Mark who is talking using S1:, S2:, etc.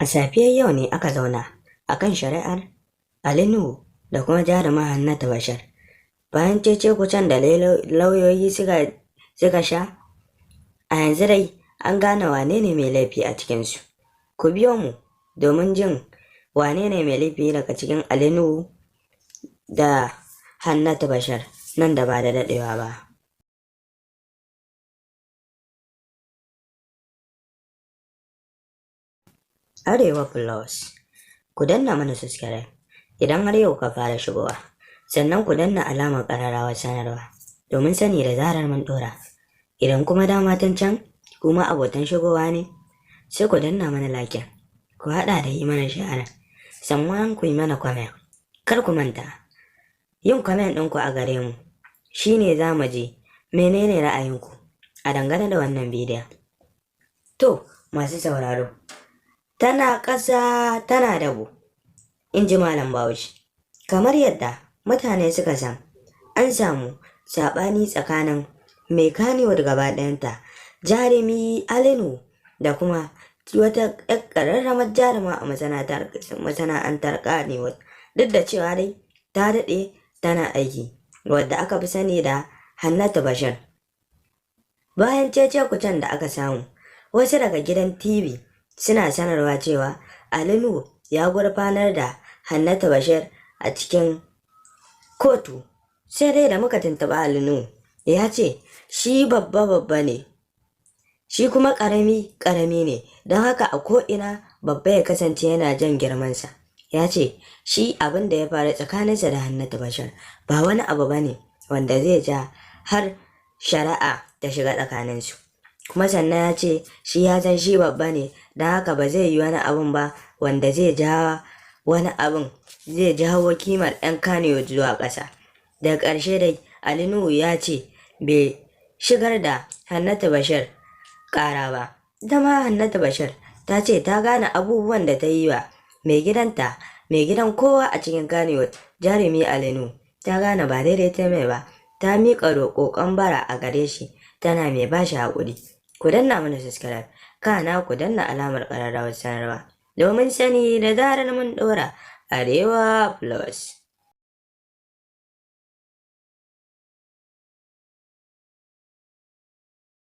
S1: A safiyar yau ne aka zauna a kan shari'ar Ali Nuhu da kuma jaruma Hannatu Bashir. Bayan cece-kucen da lauyoyi suka sha, a yanzu dai an gane wane ne mai laifi a cikinsu. Ku biyo mu domin jin wane ne mai laifi daga cikin Ali Nuhu da Hannatu Bashir nan da ba da daɗewa ba. Arewa Plus, ku danna mana subscribe idan har yau ka fara shigowa, sannan ku danna alamar ƙararrawar sanarwa domin sani da zarar mun ɗora. Idan kuma dama can kuma abotan shigowa ne, sai ku danna mana like, ku haɗa da yi mana share, sannan ku yi mana comment. Kar ku manta, yin comment ɗinku a gare mu shine za mu ji menene ra'ayinku a dangane da wannan bidiyon. To, masu sauraro, tana ƙasa tana dabo, in ji Malam Bahaushe. Kamar yadda mutane suka san, an samu saɓani tsakanin mai Kannywood gaba ɗayanta, jarumi Ali Nuhu da kuma wata ƙararramar jaruma a masana'antar Kannywood, duk da cewa dai ta daɗe tana aiki, wadda aka fi sani da Hannatu Bashir. Bayan cece-kucen da aka samu, wasu daga gidan TV suna sanarwa cewa Ali Nuhu ya gurfanar da Hannatu Bashir a cikin kotu. Sai dai da muka tuntuɓi Ali Nuhu, ya ce shi babba ne, shi kuma ƙarami ne, don haka a ko'ina babba ya kasance yana jan girmansa. Ya ce shi abin da ya faru tsakaninsa da Hannatu Bashir ba wani abu ba ne wanda zai ja har shari'a ta shiga tsakaninsu. Kuma sannan ya ce shi ya san shi babba ne, don haka ba zai yi wani abun ba wanda zai jawo kimar 'yan Kannywood zuwa ƙasa. Daga ƙarshe dai Ali Nuhu ya ce bai shigar da Hannatu Bashir ƙara ba. Ita ma Hannatu Bashir ta ce ta gane abubuwan da ta yi wa mai gidan kowa a cikin Kannywood, jarumi Ali Nuhu. Ta gane ba daidai ta mai ba, ta miƙa roƙon bara a gare shi, tana mai ba shi haƙuri. Ku danna mana subscribe, kana ku danna alamar ƙararrawar sanarwa domin sani da zarar mun ɗora. Arewa Plus.